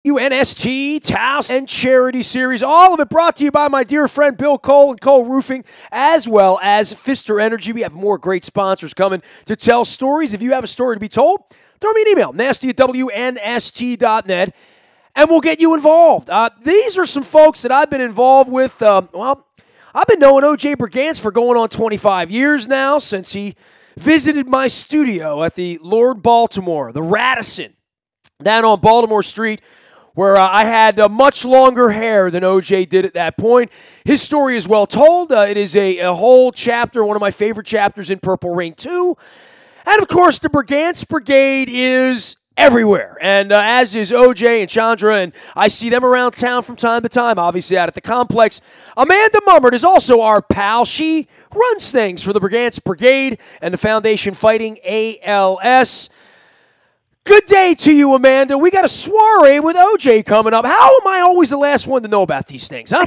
WNST, Taos, and Charity Series. All of it brought to you by my dear friend Bill Cole and Cole Roofing, as well as Pfister Energy. We have more great sponsors coming to tell stories. If you have a story to be told, throw me an email, nasty@WNST.net, and we'll get you involved. These are some folks that I've been involved with. I've been knowing O.J. Brigance for going on 25 years now, since he visited my studio at the Lord Baltimore, the Radisson, down on Baltimore Street, where I had much longer hair than O.J. did at that point. His story is well told. It is a whole chapter, one of my favorite chapters in Purple Rain 2. And, of course, the Brigance Brigade is everywhere, and as is O.J. and Chandra, and I see them around town from time to time, obviously out at the complex. Amanda Mummert is also our pal. She runs things for the Brigance Brigade and the Foundation Fighting ALS. Good day to you, Amanda. We got a soiree with O.J. coming up. How am I always the last one to know about these things, huh?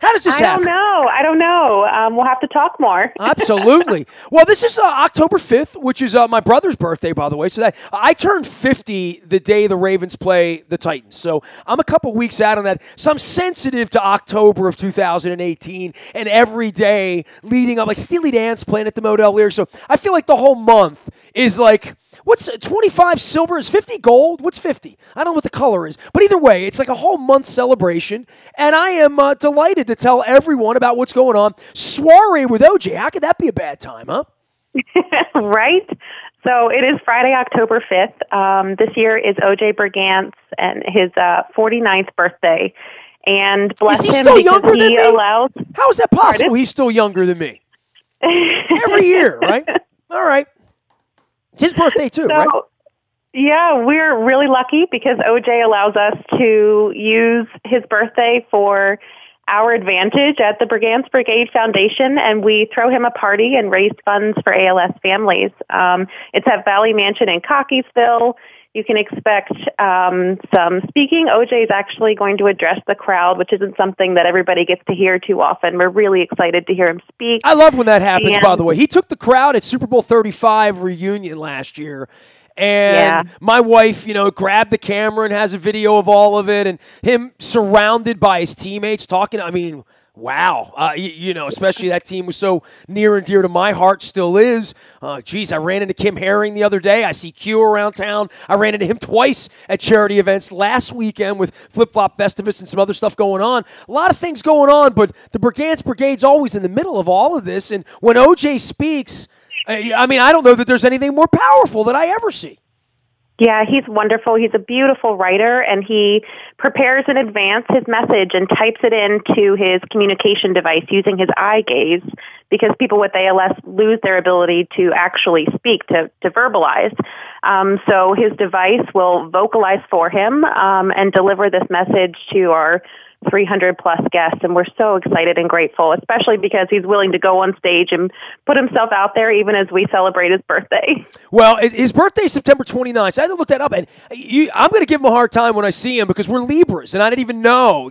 How does this happen? I don't know. We'll have to talk more. Absolutely. Well, this is October 5th, which is my brother's birthday, by the way. So I turned 50 the day the Ravens play the Titans. So I'm a couple weeks out on that. So I'm sensitive to October of 2018 and every day leading up, like Steely Dan's playing at the Model Lear. So I feel like the whole month is like, what's 25 silver? Is 50 gold? What's 50? I don't know what the color is. But either way, it's like a whole month celebration. And I am delighted to tell everyone about what's going on. Soiree with O.J. How could that be a bad time, huh? Right? So it is Friday, October 5th. This year is O.J. Brigance and his 49th birthday. And bless him, is he still younger than me? Allows... How is that possible? He's still younger than me. Every year, right? All right. It's his birthday too, right? Yeah, we're really lucky because OJ allows us to use his birthday for our advantage at the Brigance Brigade Foundation, and we throw him a party and raise funds for ALS families. It's at Valley Mansion in Cockeysville. You can expect some speaking. OJ is actually going to address the crowd, which isn't something that everybody gets to hear too often. We're really excited to hear him speak. I love when that happens, by the way. He took the crowd at Super Bowl 35 reunion last year. And my wife, grabbed the camera and has a video of all of it, and him surrounded by his teammates talking. I mean, wow. Especially that team was so near and dear to my heart, still is. I ran into Kim Herring the other day. I see Q around town. I ran into him twice at charity events last weekend with Flip Flop Festivus and some other stuff going on. A lot of things going on, but the Brigance Brigade's always in the middle of all of this. And when O.J. speaks, I don't know that there's anything more powerful that I ever see. Yeah, he's wonderful. He's a beautiful writer, and he prepares in advance his message and types it into his communication device using his eye gaze, because people with ALS lose their ability to actually speak, to verbalize. So his device will vocalize for him and deliver this message to our 300-plus guests, and we're so excited and grateful, especially because he's willing to go on stage and put himself out there even as we celebrate his birthday. Well, his birthday is September 29th, so I had to look that up, and I'm going to give him a hard time when I see him because we're Libras, and I didn't even know,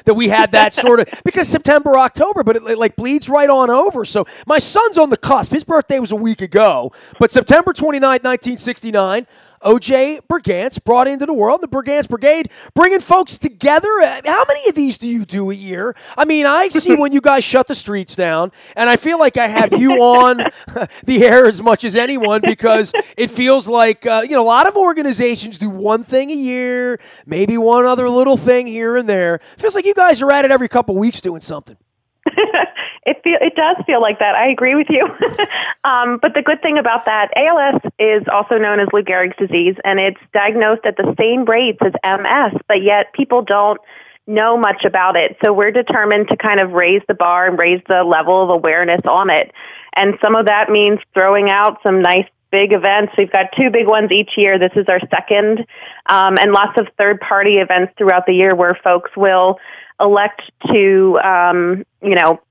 that we had that sort of, because September, October, but it bleeds right on over, so my son's on the cusp. His birthday was a week ago, but September 29th, 1969, O.J. Brigance brought into the world, the Brigance Brigade, bringing folks together. How many of these do you do a year? I mean, I see when you guys shut the streets down, and I feel like I have you on the air as much as anyone because it feels like, a lot of organizations do one thing a year, maybe one other little thing here and there. It feels like you guys are at it every couple weeks doing something. It does feel like that. I agree with you. But the good thing about that, ALS is also known as Lou Gehrig's disease, and it's diagnosed at the same rates as MS, but yet people don't know much about it. So we're determined to kind of raise the bar and raise the level of awareness on it. And some of that means throwing out some nice big events. We've got 2 big ones each year. This is our second, and lots of third-party events throughout the year where folks will elect to,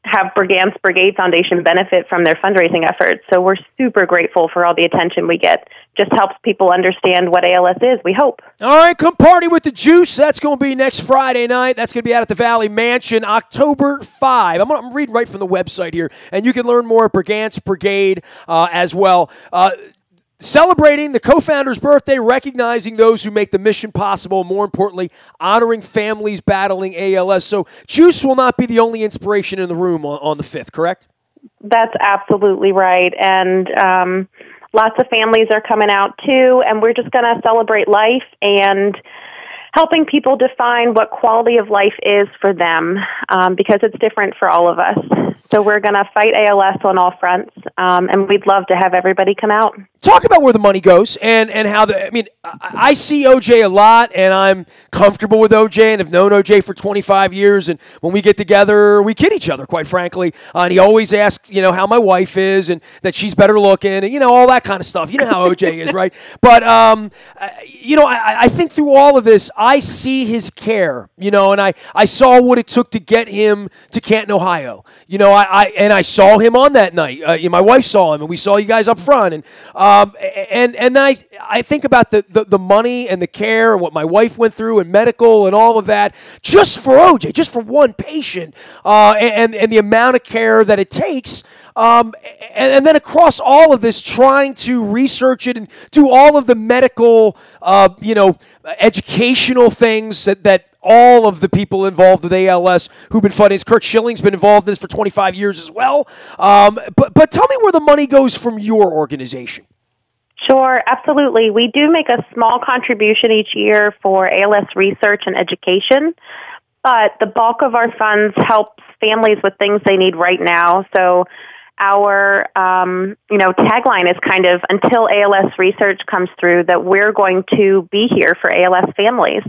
have Brigance Brigade Foundation benefit from their fundraising efforts. So we're super grateful for all the attention we get. Just helps people understand what ALS is, we hope. All right, come party with the juice. That's going to be next Friday night. That's going to be out at the Valley Mansion, October 5. I'm reading right from the website here, and you can learn more at Brigance Brigade as well. celebrating the co-founder's birthday, recognizing those who make the mission possible, and more importantly, honoring families battling ALS. So juice will not be the only inspiration in the room on the 5th, correct? That's absolutely right. And lots of families are coming out too, and we're just going to celebrate life and helping people define what quality of life is for them, because it's different for all of us. So we're going to fight ALS on all fronts, and we'd love to have everybody come out. Talk about where the money goes and how I see OJ a lot, and I'm comfortable with OJ and have known OJ for 25 years. And when we get together, we kid each other, quite frankly. And he always asks, how my wife is and that she's better looking and, all that kind of stuff. You know how OJ is, right? But, I think through all of this, I see his care, and I saw what it took to get him to Canton, Ohio. I saw him on that night. My wife saw him, and we saw you guys up front. And then I think about the money and the care and what my wife went through and medical and all of that just for OJ, just for one patient, and the amount of care that it takes. And then across all of this, trying to research it and do all of the medical, educational things that all of the people involved with ALS who've been funding. Kurt Schilling's been involved in this for 25 years as well. But tell me where the money goes from your organization. Sure, absolutely. We do make a small contribution each year for ALS research and education, but the bulk of our funds helps families with things they need right now. So our, tagline is kind of, until ALS research comes through, that we're going to be here for ALS families,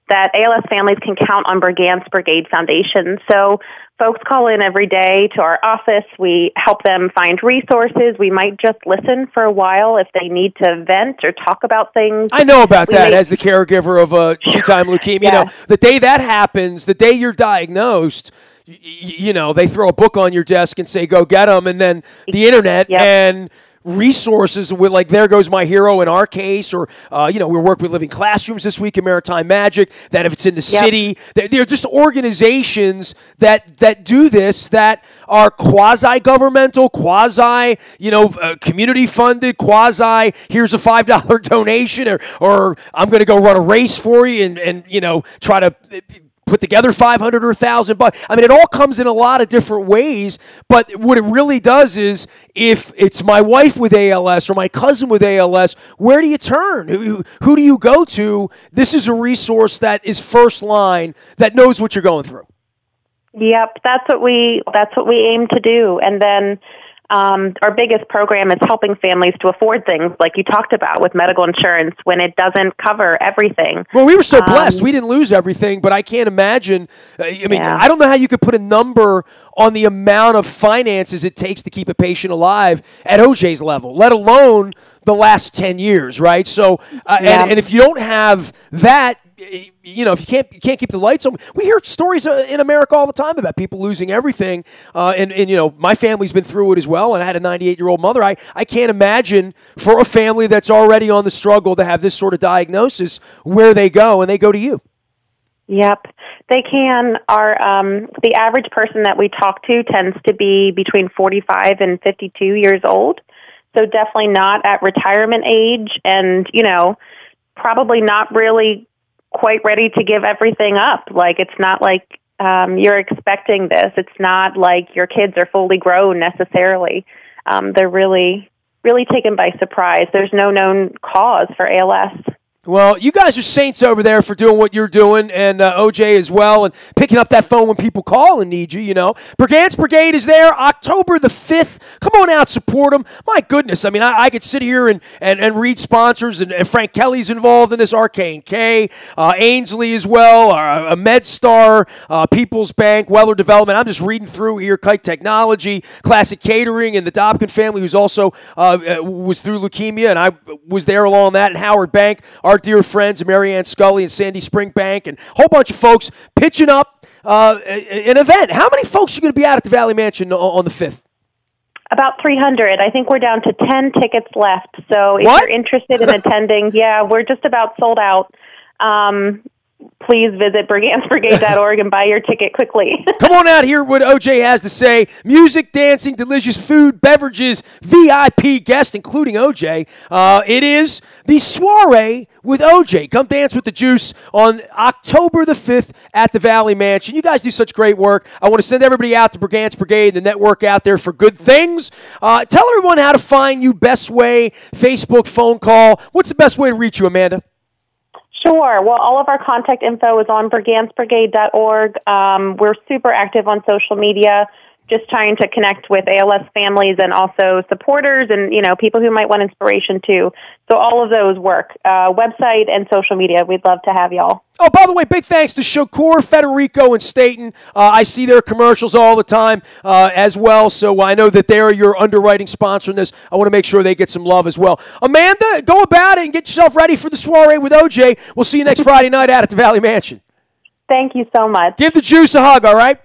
that ALS families can count on Brigance Brigade Foundation. So folks call in every day to our office. We help them find resources. We might just listen for a while if they need to vent or talk about things. I know about that as the caregiver of a two-time leukemia. Yes. The day that happens, the day you're diagnosed, they throw a book on your desk and say, go get them. And then the internet and resources with there goes my hero in our case, or we're working with Living Classrooms this week in Maritime Magic, that if it's in the city, they're just organizations that do this, that are quasi-governmental, community funded, here's a $5 donation, or I'm going to go run a race for you and try to put together 500 or 1,000 bucks. It all comes in a lot of different ways, but what it really does is, if it's my wife with ALS or my cousin with ALS, where do you turn? Who do you go to? This is a resource that is first line, that knows what you're going through. Yep, that's what we aim to do. And then our biggest program is helping families to afford things like you talked about with medical insurance when it doesn't cover everything. Well, we were so blessed. We didn't lose everything, but I can't imagine. I don't know how you could put a number on the amount of finances it takes to keep a patient alive at OJ's level, let alone the last 10 years, right? So, and if you don't have that, if you can't keep the lights on. We hear stories in America all the time about people losing everything, and my family's been through it as well, and I had a 98-year-old mother. I can't imagine for a family that's already on the struggle to have this sort of diagnosis, where they go, and they go to you. Yep, they can. The average person that we talk to tends to be between 45 and 52 years old, so definitely not at retirement age, and probably not really quite ready to give everything up. It's not like you're expecting this. It's not like your kids are fully grown necessarily. They're really, really taken by surprise. There's no known cause for ALS. Well, you guys are saints over there for doing what you're doing, and OJ as well, and picking up that phone when people call and need you, Brigance Brigade is there October the 5th. Come on out, support them. My goodness, I could sit here and read sponsors, and Frank Kelly's involved in this, RK&K, Ainsley as well, MedStar, People's Bank, Weller Development. I'm just reading through here, Kite Technology, Classic Catering, and the Dobkin family, who's also was through leukemia, and I was there along that, and Howard Bank, our dear friends, Marianne Scully and Sandy Springbank, and a whole bunch of folks pitching up an event. How many folks are going to be out at the Valley Mansion on the 5th? About 300. I think we're down to 10 tickets left. So if you're interested in attending, we're just about sold out. please visit brigancebrigade.org and buy your ticket quickly. Come on out here, what OJ has to say. Music, dancing, delicious food, beverages, VIP guests, including OJ. It is the Soiree with OJ. Come dance with the juice on October the 5th at the Valley Mansion. You guys do such great work. I want to send everybody out to Brigance Brigade, the network out there for good things. Tell everyone how to find you, best way, Facebook, phone call. What's the best way to reach you, Amanda? Sure. Well, all of our contact info is on brigancebrigade.org. We're super active on social media, just trying to connect with ALS families and also supporters and, people who might want inspiration too. So all of those work. Website and social media. We'd love to have y'all. Oh, by the way, big thanks to Shakur, Federico, and Staten. I see their commercials all the time as well, so I know that they're your underwriting sponsor in this. I want to make sure they get some love as well. Amanda, go about it and get yourself ready for the Soiree with OJ. We'll see you next Friday night out at the Valley Mansion. Thank you so much. Give the juice a hug, all right?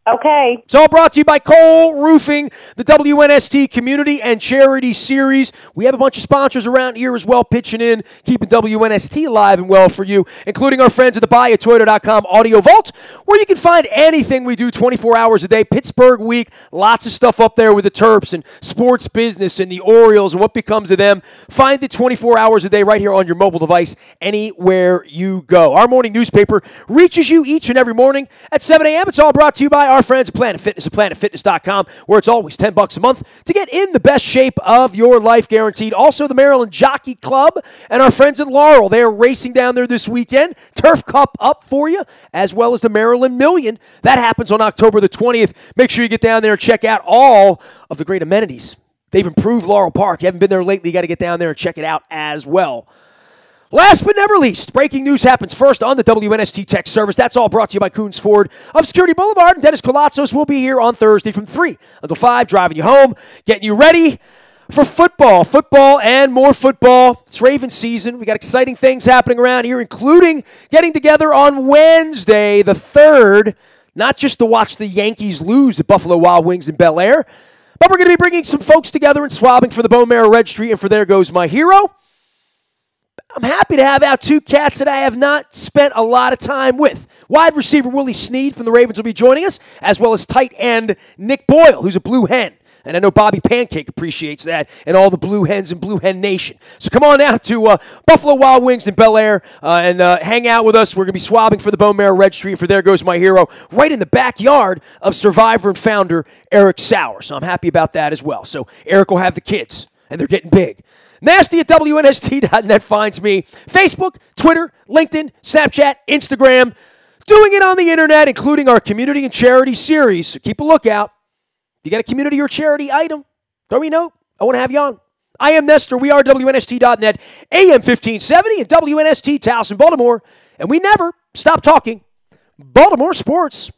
Okay. It's all brought to you by Cole Roofing, the WNST Community and Charity Series. We have a bunch of sponsors around here as well pitching in, keeping WNST alive and well for you, including our friends at the buyatoyota.com Audio Vault, where you can find anything we do 24 hours a day. Pittsburgh week, lots of stuff up there with the Terps and sports business and the Orioles and what becomes of them. Find it 24 hours a day right here on your mobile device, anywhere you go. Our morning newspaper reaches you each and every morning at 7 a.m. It's all brought to you by our friends at Planet Fitness at planetfitness.com, where it's always $10 a month to get in the best shape of your life, guaranteed. Also, the Maryland Jockey Club and our friends at Laurel. They are racing down there this weekend. Turf Cup up for you, as well as the Maryland Million. That happens on October the 20th. Make sure you get down there and check out all of the great amenities. They've improved Laurel Park. You haven't been there lately, you got to get down there and check it out as well. Last but never least, breaking news happens first on the WNST Tech Service. That's all brought to you by Coons Ford of Security Boulevard. And Dennis Colatzos will be here on Thursday from 3 until 5, driving you home, getting you ready for football and more football. It's Raven season. We got exciting things happening around here, including getting together on Wednesday the 3rd, not just to watch the Yankees lose the Buffalo Wild Wings in Bel Air, but we're going to be bringing some folks together and swabbing for the Bone Marrow Registry and for There Goes My Hero. I'm happy to have out two cats that I have not spent a lot of time with. Wide receiver Willie Snead from the Ravens will be joining us, as well as tight end Nick Boyle, who's a Blue Hen. And I know Bobby Pancake appreciates that and all the Blue Hens in Blue Hen Nation. So come on out to Buffalo Wild Wings in Bel Air and hang out with us. We're going to be swabbing for the Bone Marrow Registry and for There Goes My Hero right in the backyard of survivor and founder Eric Sauer. So I'm happy about that as well. So Eric will have the kids, and they're getting big. Nasty at WNST.net finds me. Facebook, Twitter, LinkedIn, Snapchat, Instagram. Doing it on the internet, including our community and charity series. So keep a lookout. If you got a community or charity item, throw me a note. I want to have you on. I am Nestor. We are WNST.net, AM 1570 and WNST Towson, Baltimore. And we never stop talking Baltimore sports.